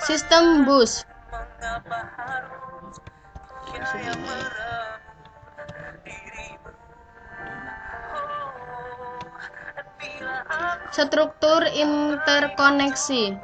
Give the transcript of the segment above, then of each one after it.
Sistem bus. Struktur interkoneksi.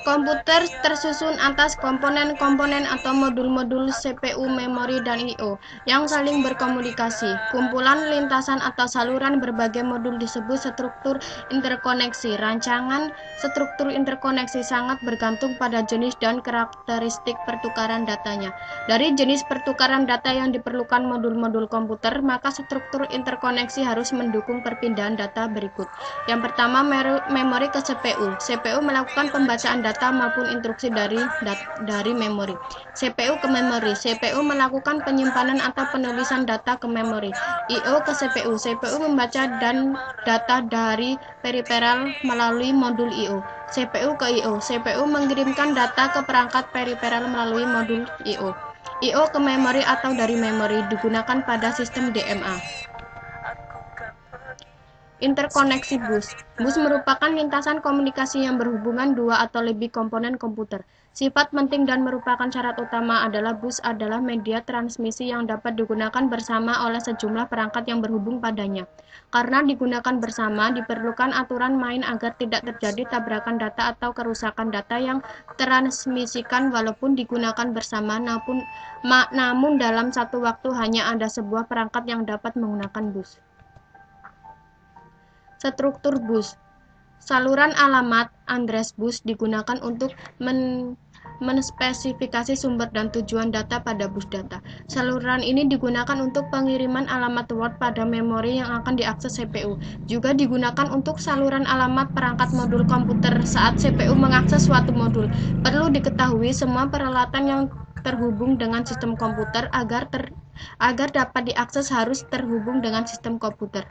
Komputer tersusun atas komponen-komponen atau modul-modul CPU, memori, dan I/O yang saling berkomunikasi. Kumpulan lintasan atau saluran berbagai modul disebut struktur interkoneksi. Rancangan struktur interkoneksi sangat bergantung pada jenis dan karakteristik pertukaran datanya. Dari jenis pertukaran data yang diperlukan modul-modul komputer, maka struktur interkoneksi harus mendukung perpindahan data berikut. Yang pertama, memori ke CPU. CPU melakukan pembacaan data maupun instruksi dari memori. CPU ke memori. CPU melakukan penyimpanan atau penulisan data ke memori. I/O ke CPU. CPU membaca data dari periferal melalui modul I/O. CPU ke I/O. CPU mengirimkan data ke perangkat periferal melalui modul I/O. I/O ke memori atau dari memori digunakan pada sistem DMA. Interkoneksi bus. Bus merupakan lintasan komunikasi yang berhubungan dua atau lebih komponen komputer. Sifat penting dan merupakan syarat utama adalah bus adalah media transmisi yang dapat digunakan bersama oleh sejumlah perangkat yang berhubung padanya. Karena digunakan bersama, diperlukan aturan main agar tidak terjadi tabrakan data atau kerusakan data yang transmisikan walaupun digunakan bersama, namun dalam satu waktu hanya ada sebuah perangkat yang dapat menggunakan bus. Struktur bus. Saluran alamat address bus digunakan untuk menspesifikasi sumber dan tujuan data pada bus data. Saluran ini digunakan untuk pengiriman alamat word pada memori yang akan diakses CPU. Juga digunakan untuk saluran alamat perangkat modul komputer saat CPU mengakses suatu modul. Perlu diketahui semua peralatan yang terhubung dengan sistem komputer agar dapat diakses harus terhubung dengan sistem komputer.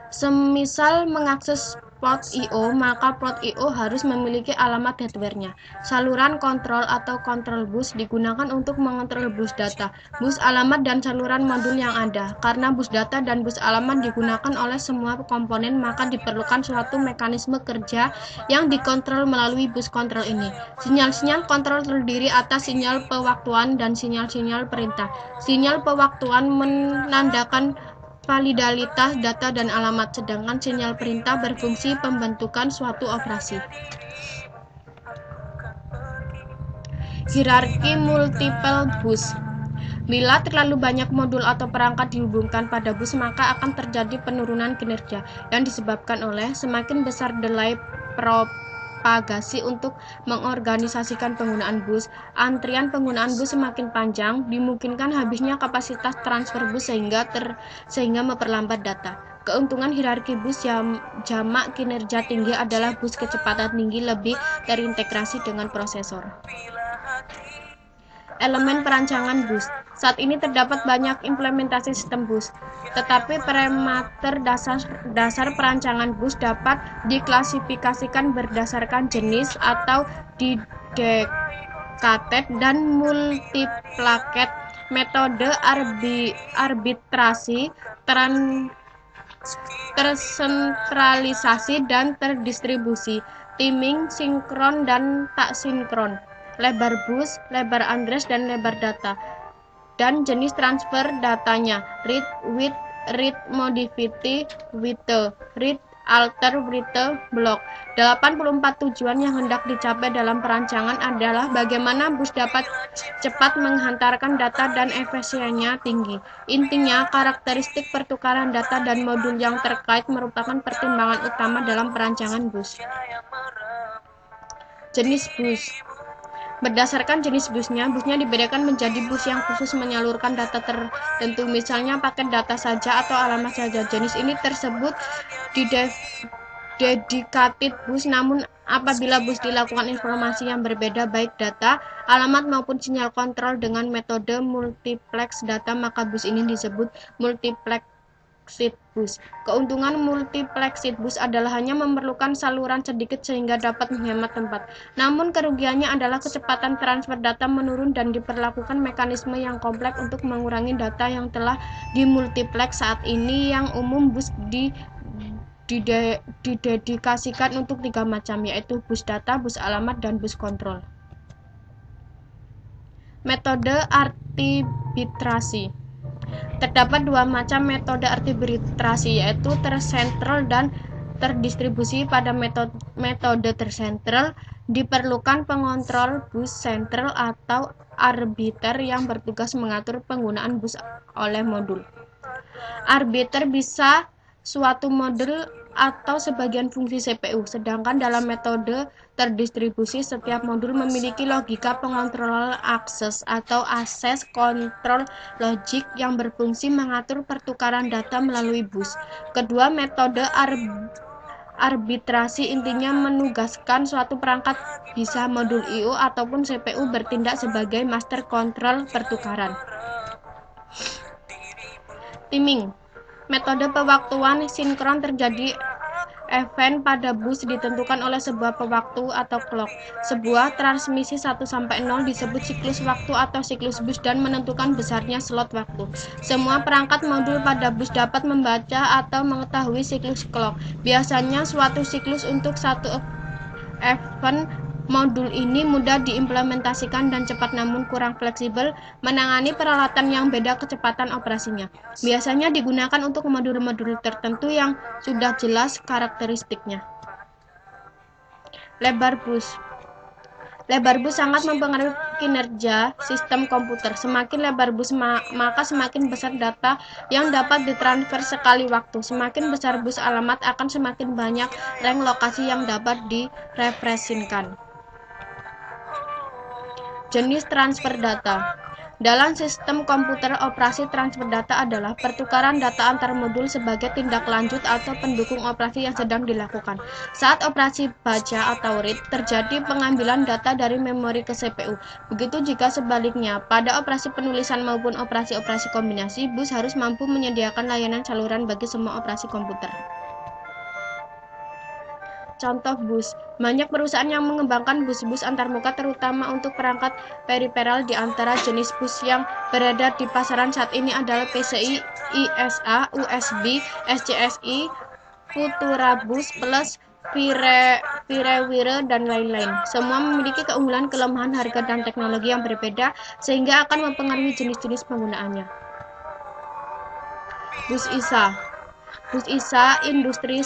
Semisal mengakses port I/O, maka port I/O harus memiliki alamat hardware-nya. Saluran kontrol atau kontrol bus digunakan untuk mengontrol bus data, bus alamat, dan saluran modul yang ada. Karena bus data dan bus alamat digunakan oleh semua komponen, maka diperlukan suatu mekanisme kerja yang dikontrol melalui bus kontrol ini. Sinyal-sinyal kontrol terdiri atas sinyal pewaktuan dan sinyal-sinyal perintah. Sinyal pewaktuan menandakan validalitas data dan alamat, sedangkan sinyal perintah berfungsi pembentukan suatu operasi. Hierarki multiple bus. Bila terlalu banyak modul atau perangkat dihubungkan pada bus, maka akan terjadi penurunan kinerja yang disebabkan oleh semakin besar delay propagasi untuk mengorganisasikan penggunaan bus. Antrian penggunaan bus semakin panjang, dimungkinkan habisnya kapasitas transfer bus sehingga memperlambat data. Keuntungan hierarki bus jamak kinerja tinggi adalah bus kecepatan tinggi lebih terintegrasi dengan prosesor. Elemen perancangan bus. Saat ini terdapat banyak implementasi sistem bus, tetapi parameter dasar perancangan bus dapat diklasifikasikan berdasarkan jenis atau didekated dan multiplaket. Metode arbitrasi, tersentralisasi dan terdistribusi, timing, sinkron dan tak sinkron, lebar bus, lebar address dan lebar data, dan jenis transfer datanya, read, with, read, modify, with, read, alter, write, block. 84 tujuan yang hendak dicapai dalam perancangan adalah bagaimana bus dapat cepat menghantarkan data dan efisiensinya tinggi. Intinya, karakteristik pertukaran data dan modul yang terkait merupakan pertimbangan utama dalam perancangan bus. Jenis bus. Berdasarkan jenis busnya dibedakan menjadi bus yang khusus menyalurkan data tertentu, misalnya paket data saja atau alamat saja. Jenis ini tersebut dedicated bus, namun apabila bus dilakukan informasi yang berbeda baik data, alamat maupun sinyal kontrol dengan metode multiplex data, maka bus ini disebut multiplexed bus. Keuntungan multiplexed bus adalah hanya memerlukan saluran sedikit sehingga dapat menghemat tempat. Namun kerugiannya adalah kecepatan transfer data menurun dan diperlakukan mekanisme yang kompleks untuk mengurangi data yang telah dimultiplex. Saat ini yang umum bus didedikasikan untuk 3 macam, yaitu bus data, bus alamat, dan bus kontrol. Metode arbitrasi. Terdapat 2 macam metode arbitrasi, yaitu tersentral dan terdistribusi. Pada metode tersentral diperlukan pengontrol bus sentral atau arbiter yang bertugas mengatur penggunaan bus oleh modul. Arbiter bisa suatu modul atau sebagian fungsi CPU, sedangkan dalam metode terdistribusi setiap modul memiliki logika pengontrol akses atau access control logic yang berfungsi mengatur pertukaran data melalui bus. Kedua metode arbitrasi intinya menugaskan suatu perangkat, bisa modul I/O ataupun CPU, bertindak sebagai master kontrol pertukaran. Timing. Metode pewaktuan sinkron terjadi event pada bus ditentukan oleh sebuah pewaktu atau clock. Sebuah transmisi 1-0 disebut siklus waktu atau siklus bus dan menentukan besarnya slot waktu. Semua perangkat modul pada bus dapat membaca atau mengetahui siklus clock. Biasanya suatu siklus untuk satu event. Modul ini mudah diimplementasikan dan cepat namun kurang fleksibel, menangani peralatan yang beda kecepatan operasinya. Biasanya digunakan untuk modul-modul tertentu yang sudah jelas karakteristiknya. Lebar bus. Lebar bus sangat mempengaruhi kinerja sistem komputer. Semakin lebar bus, maka semakin besar data yang dapat ditransfer sekali waktu. Semakin besar bus alamat, akan semakin banyak rank lokasi yang dapat direfreshingkan. Jenis transfer data. Dalam sistem komputer, operasi transfer data adalah pertukaran data antar modul sebagai tindak lanjut atau pendukung operasi yang sedang dilakukan. Saat operasi baca atau read, terjadi pengambilan data dari memori ke CPU. Begitu jika sebaliknya, pada operasi penulisan maupun operasi-operasi kombinasi, bus harus mampu menyediakan layanan saluran bagi semua operasi komputer. Contoh bus. Banyak perusahaan yang mengembangkan bus-bus antarmuka terutama untuk perangkat periferal. Di antara jenis bus yang beredar di pasaran saat ini adalah PCI, ISA, USB, SCSI, Futurabus Plus, Firewire, dan lain-lain. Semua memiliki keunggulan, kelemahan, harga, dan teknologi yang berbeda sehingga akan mempengaruhi jenis-jenis penggunaannya. Bus ISA. Bus ISA industri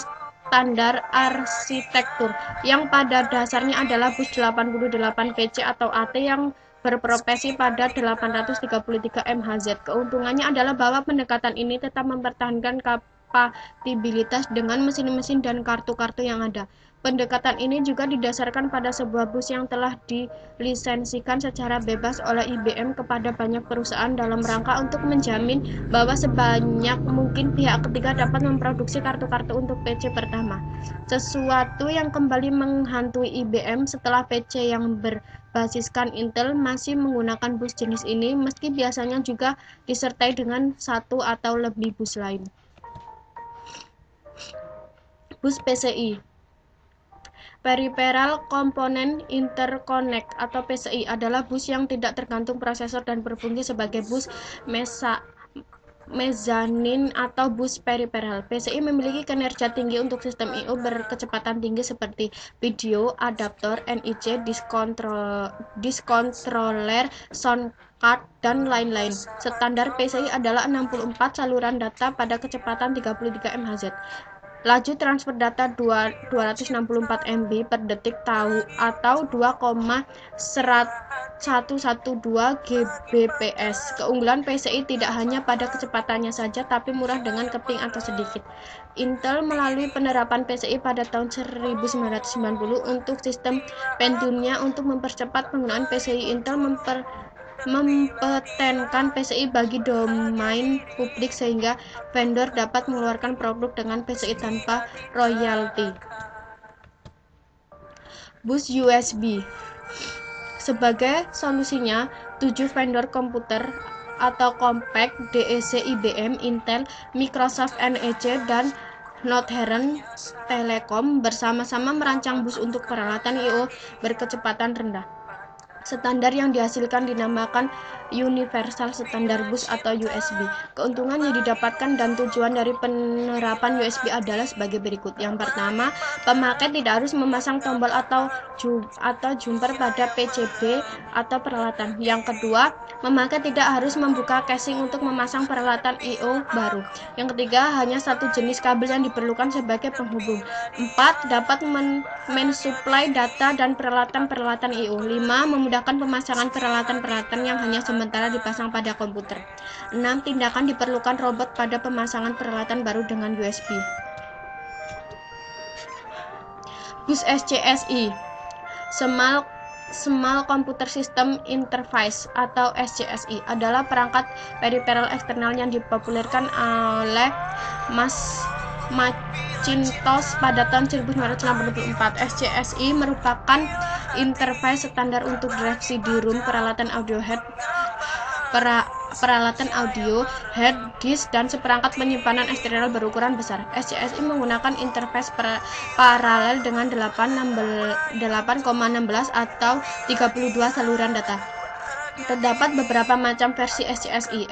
standar arsitektur yang pada dasarnya adalah bus 88 PC atau AT yang berprofesi pada 833 MHz. Keuntungannya adalah bahwa pendekatan ini tetap mempertahankan kompatibilitas dengan mesin-mesin dan kartu-kartu yang ada. Pendekatan ini juga didasarkan pada sebuah bus yang telah dilisensikan secara bebas oleh IBM kepada banyak perusahaan dalam rangka untuk menjamin bahwa sebanyak mungkin pihak ketiga dapat memproduksi kartu-kartu untuk PC pertama. Sesuatu yang kembali menghantui IBM setelah PC yang berbasiskan Intel masih menggunakan bus jenis ini, meski biasanya juga disertai dengan satu atau lebih bus lain. Bus PCI. Peripheral Component Interconnect atau PCI adalah bus yang tidak tergantung prosesor dan berfungsi sebagai bus mezanin atau bus peripheral. PCI memiliki kinerja tinggi untuk sistem I/O berkecepatan tinggi seperti video, adaptor, NIC, disk controller, sound card, dan lain-lain. Standar PCI adalah 64 saluran data pada kecepatan 33 MHz. Laju transfer data 264 MB per detik atau 2,112 Gbps. Keunggulan PCI tidak hanya pada kecepatannya saja, tapi murah dengan keping atau sedikit. Intel melalui penerapan PCI pada tahun 1990 untuk sistem Pentium-nya. Untuk mempercepat penggunaan PCI, Intel mempetenkan PCI bagi domain publik sehingga vendor dapat mengeluarkan produk dengan PCI tanpa royalti. Bus USB. Sebagai solusinya, 7 vendor komputer atau Compaq, DEC, IBM, Intel, Microsoft, NEC, dan Northern Telecom bersama-sama merancang bus untuk peralatan I/O berkecepatan rendah. Standar yang dihasilkan dinamakan Universal Standard Bus atau USB. Keuntungan yang didapatkan dan tujuan dari penerapan USB adalah sebagai berikut. Yang pertama, pemakai tidak harus memasang tombol atau jumper pada PCB atau peralatan. Yang kedua, memakai tidak harus membuka casing untuk memasang peralatan I/O baru. Yang ketiga, hanya satu jenis kabel yang diperlukan sebagai penghubung. 4. Dapat mensuplai data dan peralatan-peralatan I/O. 5. Memudahkan pemasangan peralatan-peralatan yang hanya sementara dipasang pada komputer. 6. Tindakan diperlukan robot pada pemasangan peralatan baru dengan USB. Bus SCSI, Small Computer System Interface atau SCSI, adalah perangkat peripheral eksternal yang dipopulerkan oleh Macintosh pada tahun 1984. SCSI merupakan interface standar untuk drive CD-ROM, peralatan audio, hard disk, dan seperangkat penyimpanan eksternal berukuran besar. SCSI menggunakan interface paralel dengan 8,16 atau 32 saluran data. Terdapat beberapa macam versi SCSI.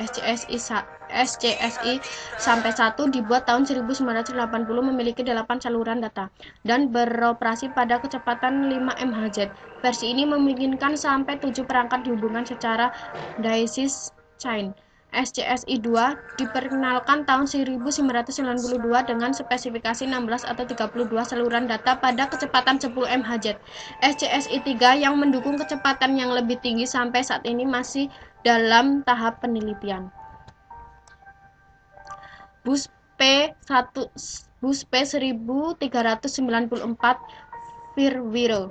SCSI sampai 1 dibuat tahun 1980, memiliki 8 saluran data dan beroperasi pada kecepatan 5 MHz. Versi ini memungkinkan sampai 7 perangkat dihubungkan secara daisy chain. SCSI 2 diperkenalkan tahun 1992 dengan spesifikasi 16 atau 32 saluran data pada kecepatan 10 MHz. SCSI 3 yang mendukung kecepatan yang lebih tinggi sampai saat ini masih dalam tahap penelitian. Bus P1394 Firewire.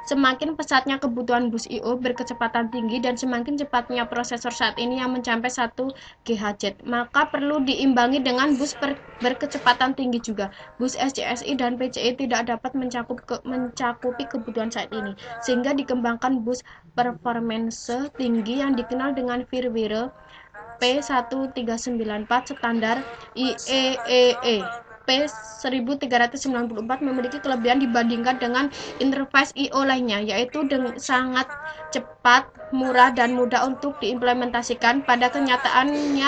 Semakin pesatnya kebutuhan bus I/O berkecepatan tinggi dan semakin cepatnya prosesor saat ini yang mencapai 1 GHz, maka perlu diimbangi dengan bus berkecepatan tinggi juga. Bus SCSI dan PCI tidak dapat mencakupi kebutuhan saat ini, sehingga dikembangkan bus performance tinggi yang dikenal dengan Firewire P1394 standar IEEE. P1394 memiliki kelebihan dibandingkan dengan interface I/O lainnya, yaitu sangat cepat, murah, dan mudah untuk diimplementasikan. Pada kenyataannya,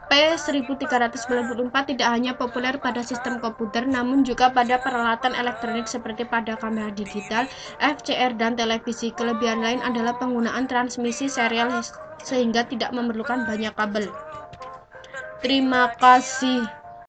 P1394 tidak hanya populer pada sistem komputer, namun juga pada peralatan elektronik seperti pada kamera digital, VCR, dan televisi. Kelebihan lain adalah penggunaan transmisi serial sehingga tidak memerlukan banyak kabel. Terima kasih.